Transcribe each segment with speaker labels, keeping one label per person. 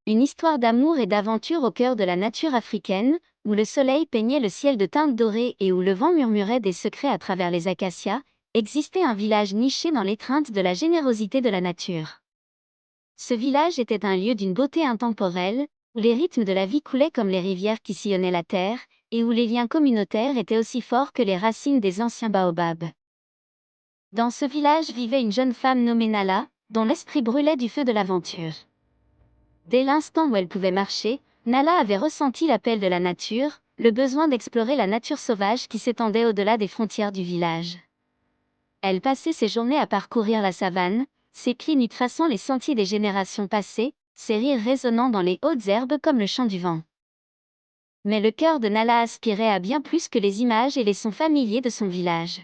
Speaker 1: Une histoire d'amour et d'aventure au cœur de la nature africaine, où le soleil peignait le ciel de teintes dorées et où le vent murmurait des secrets à travers les acacias, existait un village niché dans l'étreinte de la générosité de la nature. Ce village était un lieu d'une beauté intemporelle, où les rythmes de la vie coulaient comme les rivières qui sillonnaient la terre, et où les liens communautaires étaient aussi forts que les racines des anciens baobabs. Dans ce village vivait une jeune femme nommée Nala, dont l'esprit brûlait du feu de l'aventure. Dès l'instant où elle pouvait marcher, Nala avait ressenti l'appel de la nature, le besoin d'explorer la nature sauvage qui s'étendait au-delà des frontières du village. Elle passait ses journées à parcourir la savane, ses pieds nus traçant les sentiers des générations passées, ses rires résonnant dans les hautes herbes comme le chant du vent. Mais le cœur de Nala aspirait à bien plus que les images et les sons familiers de son village.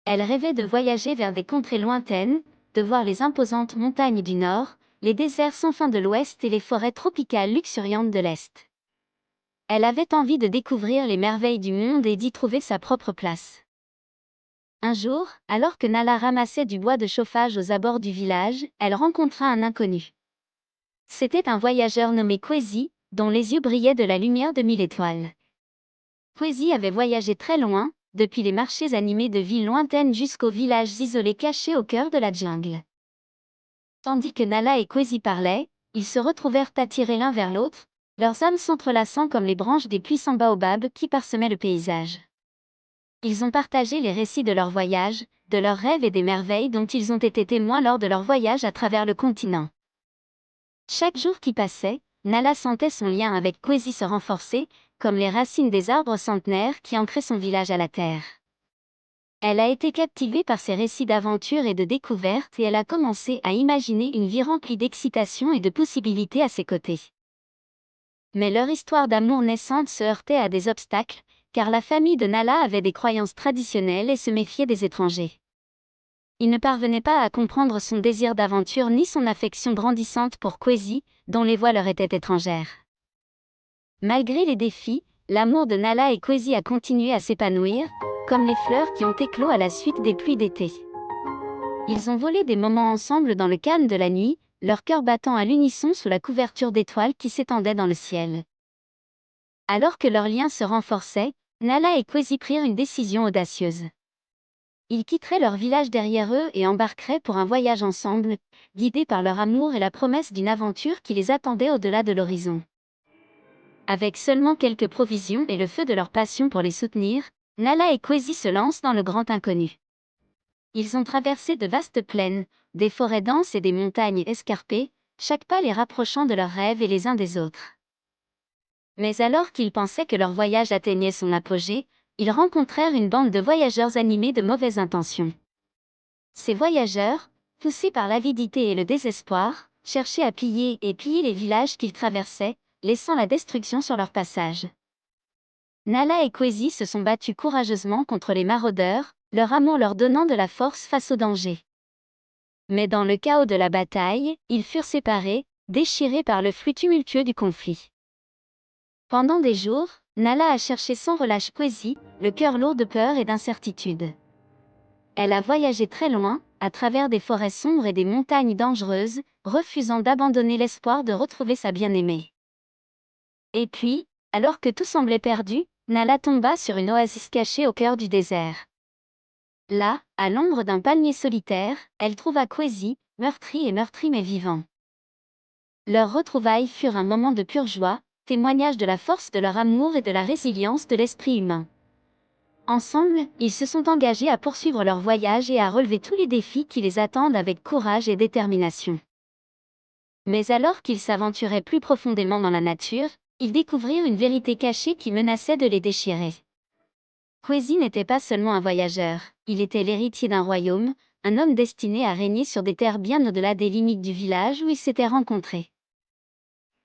Speaker 1: Elle rêvait de voyager vers des contrées lointaines, de voir les imposantes montagnes du nord, les déserts sans fin de l'ouest et les forêts tropicales luxuriantes de l'est. Elle avait envie de découvrir les merveilles du monde et d'y trouver sa propre place. Un jour, alors que Nala ramassait du bois de chauffage aux abords du village, elle rencontra un inconnu. C'était un voyageur nommé Kwesi, dont les yeux brillaient de la lumière de 1000 étoiles. Kwesi avait voyagé très loin, depuis les marchés animés de villes lointaines jusqu'aux villages isolés cachés au cœur de la jungle. Tandis que Nala et Kwesi parlaient, ils se retrouvèrent attirés l'un vers l'autre, leurs âmes s'entrelaçant comme les branches des puissants baobabs qui parsemaient le paysage. Ils ont partagé les récits de leur voyage, de leurs rêves et des merveilles dont ils ont été témoins lors de leur voyage à travers le continent. Chaque jour qui passait, Nala sentait son lien avec Kwesi se renforcer, comme les racines des arbres centenaires qui ancraient son village à la terre. Elle a été captivée par ces récits d'aventure et de découverte et elle a commencé à imaginer une vie remplie d'excitation et de possibilités à ses côtés. Mais leur histoire d'amour naissante se heurtait à des obstacles, car la famille de Nala avait des croyances traditionnelles et se méfiait des étrangers. Ils ne parvenaient pas à comprendre son désir d'aventure ni son affection grandissante pour Kwesi, dont les voix leur étaient étrangères. Malgré les défis, l'amour de Nala et Kwesi a continué à s'épanouir, comme les fleurs qui ont éclos à la suite des pluies d'été. Ils ont volé des moments ensemble dans le calme de la nuit, leurs cœurs battant à l'unisson sous la couverture d'étoiles qui s'étendaient dans le ciel. Alors que leur lien se renforçait, Nala et Kwesi prirent une décision audacieuse. Ils quitteraient leur village derrière eux et embarqueraient pour un voyage ensemble, guidés par leur amour et la promesse d'une aventure qui les attendait au-delà de l'horizon. Avec seulement quelques provisions et le feu de leur passion pour les soutenir, Nala et Kwesi se lancent dans le grand inconnu. Ils ont traversé de vastes plaines, des forêts denses et des montagnes escarpées, chaque pas les rapprochant de leurs rêves et les uns des autres. Mais alors qu'ils pensaient que leur voyage atteignait son apogée, ils rencontrèrent une bande de voyageurs animés de mauvaises intentions. Ces voyageurs, poussés par l'avidité et le désespoir, cherchaient à piller les villages qu'ils traversaient, laissant la destruction sur leur passage. Nala et Kwesi se sont battus courageusement contre les maraudeurs, leur amour leur donnant de la force face au danger. Mais dans le chaos de la bataille, ils furent séparés, déchirés par le flux tumultueux du conflit. Pendant des jours, Nala a cherché sans relâche Kwesi, le cœur lourd de peur et d'incertitude. Elle a voyagé très loin, à travers des forêts sombres et des montagnes dangereuses, refusant d'abandonner l'espoir de retrouver sa bien-aimée. Et puis, alors que tout semblait perdu, Nala tomba sur une oasis cachée au cœur du désert. Là, à l'ombre d'un palmier solitaire, elle trouva Kwesi, meurtri mais vivant. Leurs retrouvailles furent un moment de pure joie, témoignage de la force de leur amour et de la résilience de l'esprit humain. Ensemble, ils se sont engagés à poursuivre leur voyage et à relever tous les défis qui les attendent avec courage et détermination. Mais alors qu'ils s'aventuraient plus profondément dans la nature, ils découvrirent une vérité cachée qui menaçait de les déchirer. Kwesi n'était pas seulement un voyageur, il était l'héritier d'un royaume, un homme destiné à régner sur des terres bien au-delà des limites du village où ils s'étaient rencontrés.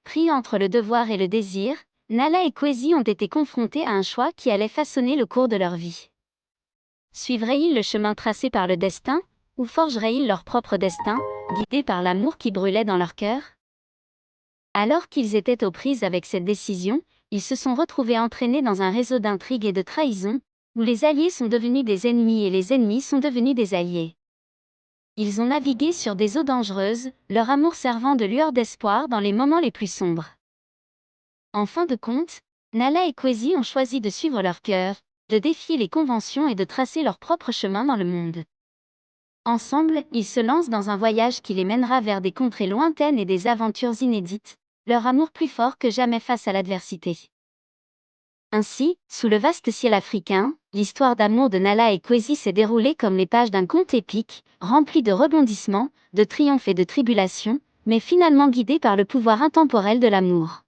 Speaker 1: Pris entre le devoir et le désir, Nala et Kwesi ont été confrontés à un choix qui allait façonner le cours de leur vie. Suivraient-ils le chemin tracé par le destin, ou forgeraient-ils leur propre destin, guidés par l'amour qui brûlait dans leur cœur? Alors qu'ils étaient aux prises avec cette décision, ils se sont retrouvés entraînés dans un réseau d'intrigues et de trahisons, où les alliés sont devenus des ennemis et les ennemis sont devenus des alliés. Ils ont navigué sur des eaux dangereuses, leur amour servant de lueur d'espoir dans les moments les plus sombres. En fin de compte, Nala et Kwesi ont choisi de suivre leur cœur, de défier les conventions et de tracer leur propre chemin dans le monde. Ensemble, ils se lancent dans un voyage qui les mènera vers des contrées lointaines et des aventures inédites, leur amour plus fort que jamais face à l'adversité. Ainsi, sous le vaste ciel africain, l'histoire d'amour de Nala et Kwesi s'est déroulée comme les pages d'un conte épique, rempli de rebondissements, de triomphes et de tribulations, mais finalement guidée par le pouvoir intemporel de l'amour.